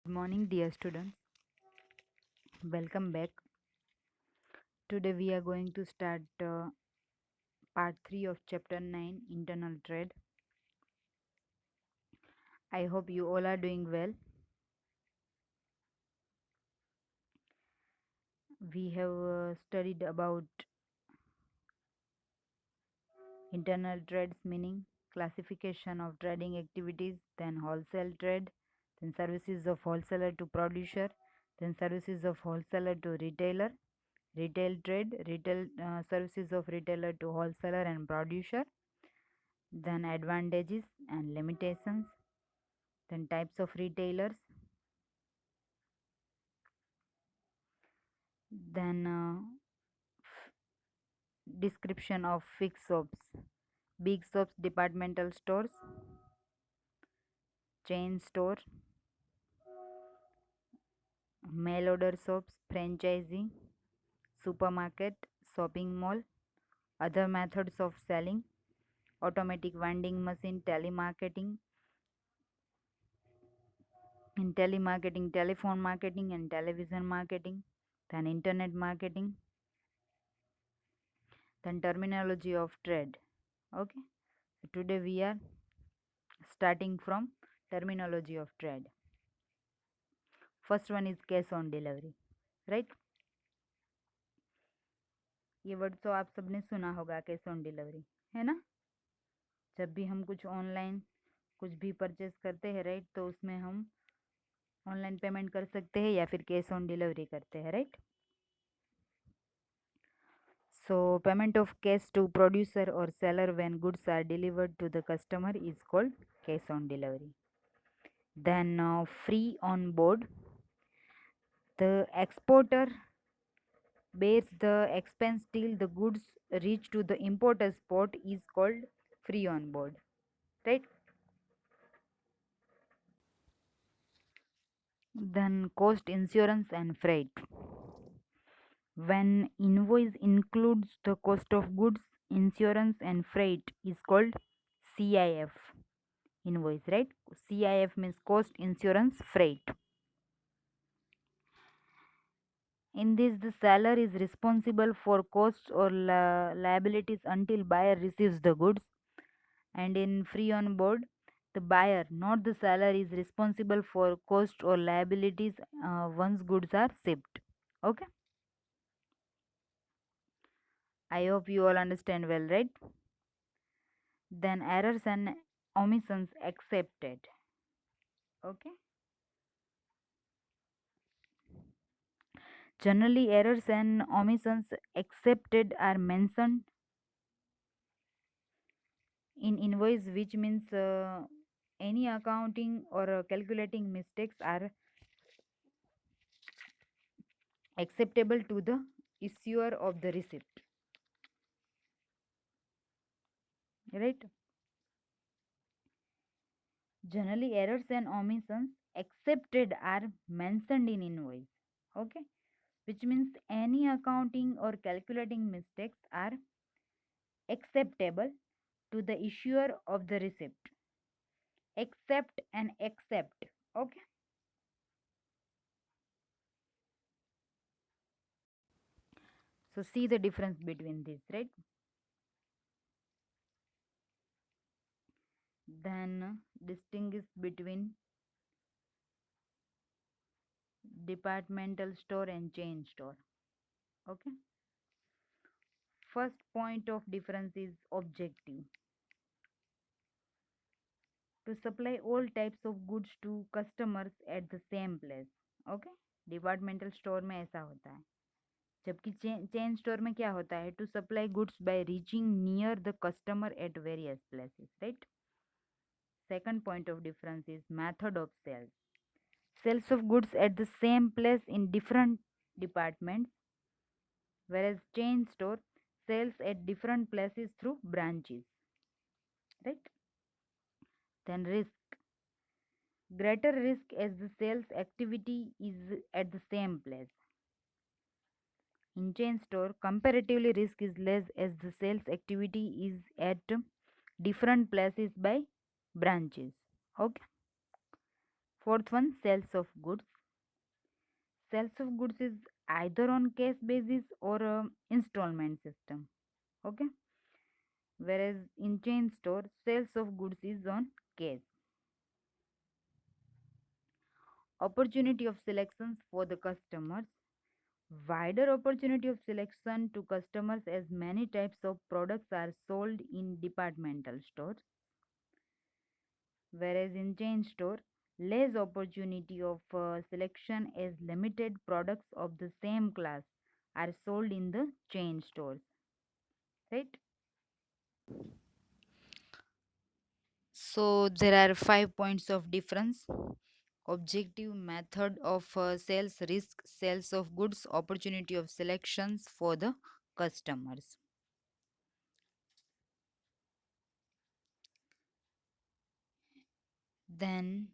Good morning, dear students. Welcome back. Today we are going to start part 3 of chapter 9, Internal Trade. I hope you all are doing well. We have studied about internal trades, meaning classification of trading activities, then wholesale trade, then services of wholesaler to producer, then services of wholesaler to retailer, retail trade, retail services of retailer to wholesaler and producer, then advantages and limitations, then types of retailers, then description of fixed shops, big shops, departmental stores, chain store, mail order shops, franchising, supermarket, shopping mall, other methods of selling, automatic vending machine, telemarketing, in telemarketing, telephone marketing and television marketing, then internet marketing, then terminology of trade. Okay, so today we are starting from terminology of trade. First one is cash on delivery, right. ये word तो आप सबने सुना होगा, cash on delivery, है ना। जब भी हम कुछ ऑनलाइन कुछ भी परचेस करते हैं, राइट, तो उसमें हम ऑनलाइन पेमेंट कर सकते हैं या फिर कैश ऑन डिलीवरी करते हैं, right. So payment of cash to producer और seller when goods are delivered to the customer is called cash on delivery. Then free on board, the exporter bears the expense till the goods reach to the importer's port is called free on board, right. Then cost, insurance and freight. When invoice includes the cost of goods, insurance and freight is called CIF invoice, right. CIF means cost, insurance, freight. In this, the seller is responsible for costs or liabilities until buyer receives the goods. And in free on board, the buyer, not the seller, is responsible for cost or liabilities once goods are shipped. Okay. I hope you all understand well, right? Then errors and omissions accepted. Okay. Generally, errors and omissions accepted are mentioned in invoice, which means any accounting or calculating mistakes are acceptable to the issuer of the receipt, right. Generally, errors and omissions accepted are mentioned in invoice, okay, which means any accounting or calculating mistakes are acceptable to the issuer of the receipt. Accept and accept, okay. So see the difference between these, right. Then distinguish between departmental store and chain store, okay. First point of difference is objective. To supply all types of goods to customers at the same place, okay. Departmental store में ऐसा होता है, जबकि chain store में क्या होता है, to supply goods by reaching near the customer at various places, right. Second point of difference is method of sales. Sales of goods at the same place in different departments, whereas chain store sells at different places through branches, right. Then risk. Greater risk as the sales activity is at the same place. In chain store, comparatively risk is less as the sales activity is at different places by branches. Okay. Fourth one, sales of goods. Sales of goods is either on cash basis or a installment system. Okay. Whereas in chain store, sales of goods is on cash. Opportunity of selections for the customers. Wider opportunity of selection to customers as many types of products are sold in departmental stores, whereas in chain store, less opportunity of selection as limited products of the same class are sold in the chain stores, right? So there are 5 points of difference: objective, method of sales, risk, sales of goods, opportunity of selections for the customers. Then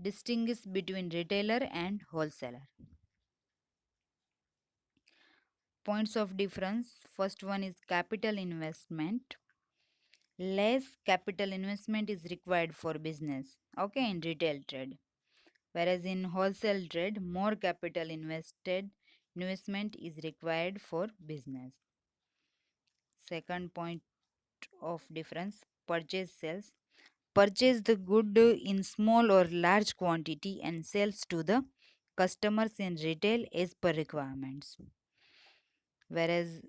distinguish between retailer and wholesaler. Points of difference: first one is capital investment. Less capital investment is required for business, okay, in retail trade, whereas in wholesale trade more capital invested investment is required for business. Second point of difference: purchase sales. Purchase the good in small or large quantity and sells to the customers in retail as per requirements, whereas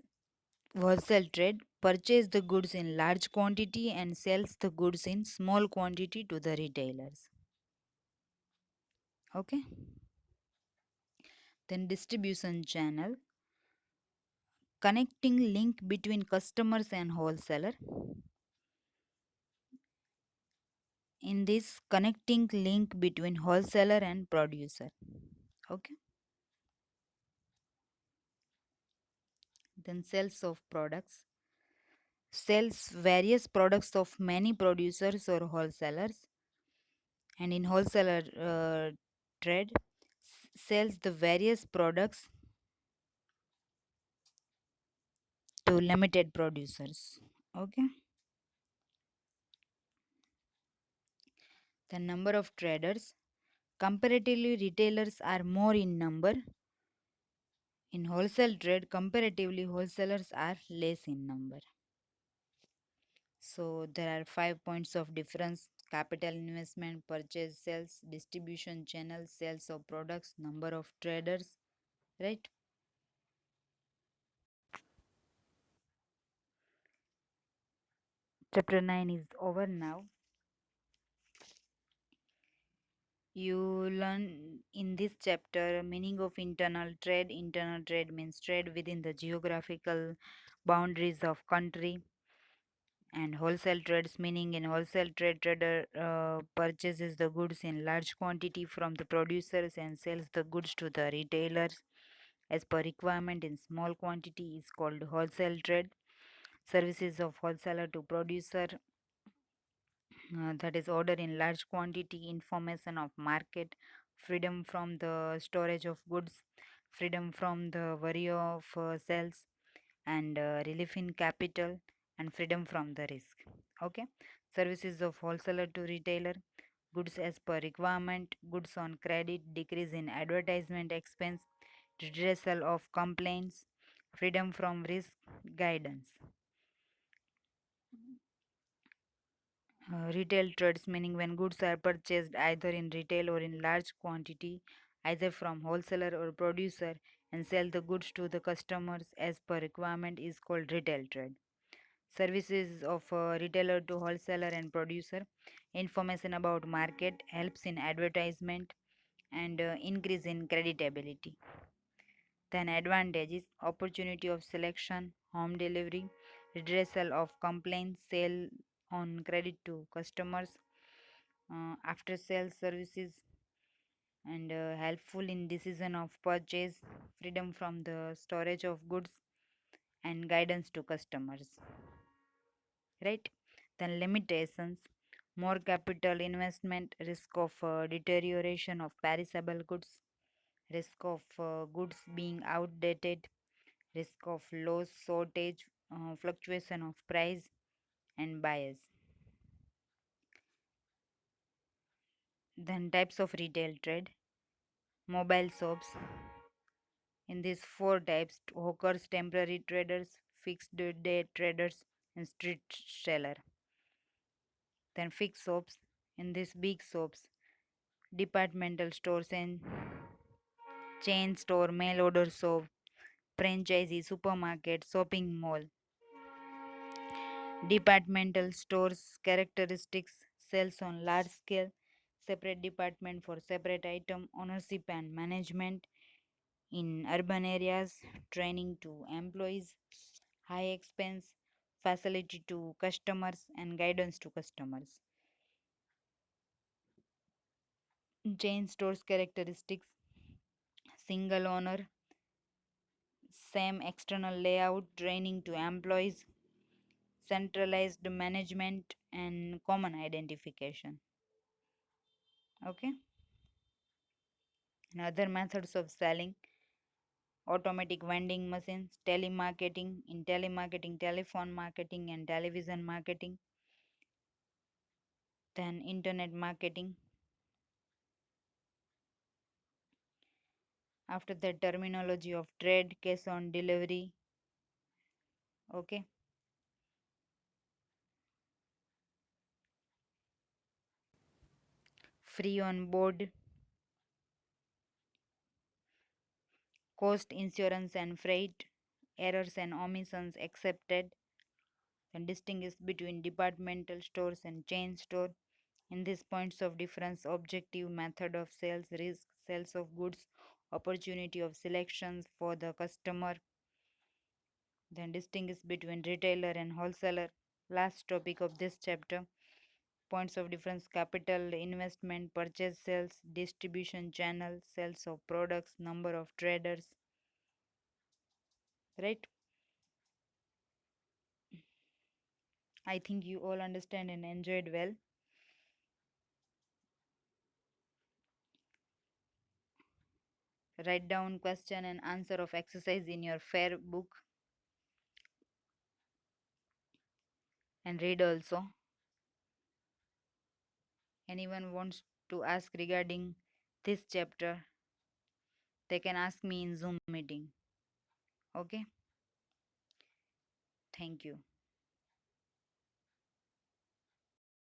wholesale trade purchase the goods in large quantity and sells the goods in small quantity to the retailers. Okay. Then distribution channel, connecting link between customers and wholesaler. In this, connecting link between wholesaler and producer. Okay. Then sales of products, sells various products of many producers or wholesalers, and in wholesaler trade sells the various products to limited producers. Okay. The number of traders, comparatively retailers are more in number. In wholesale trade, comparatively wholesalers are less in number. So there are 5 points of difference: capital investment, purchase, sales, distribution channel, sales of products, number of traders, right? Chapter 9 is over now. You learn in this chapter meaning of internal trade. Internal trade means trade within the geographical boundaries of country. And wholesale trades, meaning in wholesale trade, trader purchases the goods in large quantity from the producers and sells the goods to the retailers as per requirement in small quantity, is called wholesale trade. Services of wholesaler to producer, that is order in large quantity, information of market, freedom from the storage of goods, freedom from the worry of sales, and relief in capital, and freedom from the risk. Okay. Services of wholesaler to retailer, goods as per requirement, goods on credit, decrease in advertisement expense, redressal of complaints, freedom from risk, guidance. Retail trades, meaning when goods are purchased either in retail or in large quantity, either from wholesaler or producer, and sell the goods to the customers as per requirement, is called retail trade. Services of retailer to wholesaler and producer, information about market, helps in advertisement, and increase in creditability. Then advantages: opportunity of selection, home delivery, redressal of complaints, sale on credit to customers, after sales services, and helpful in decision of purchase, freedom from the storage of goods, and guidance to customers, right? Then limitations: more capital investment, risk of deterioration of perishable goods, risk of goods being outdated, risk of loss, shortage, fluctuation of price, and bias. Then types of retail trade, mobile shops. In these four types, hawkers, temporary traders, fixed day traders, and street seller. Then fixed shops. In these big shops, departmental stores and chain store, mail order shop, franchisee, supermarket, shopping mall. Departmental stores characteristics, sales on large scale, separate department for separate item, ownership and management in urban areas, training to employees, high expense, facility to customers and guidance to customers. Chain stores characteristics, single owner, same external layout, training to employees, centralized management and common identification. Okay. And other methods of selling, automatic vending machines, telemarketing, in telemarketing, telephone marketing and television marketing, then internet marketing. After the terminology of trade, cash on delivery. Okay. Free on board, cost, insurance and freight, errors and omissions accepted, then distinguish between departmental stores and chain store. In these points of difference, objective, method of sales, risk, sales of goods, opportunity of selections for the customer, then distinguish between retailer and wholesaler. Last topic of this chapter, points of difference, capital, investment, purchase, sales, distribution channel, sales of products, number of traders, right? I think you all understand and enjoyed well. Write down question and answer of exercise in your fair book and read also. Anyone wants to ask regarding this chapter, they can ask me in Zoom meeting. Okay? Thank you.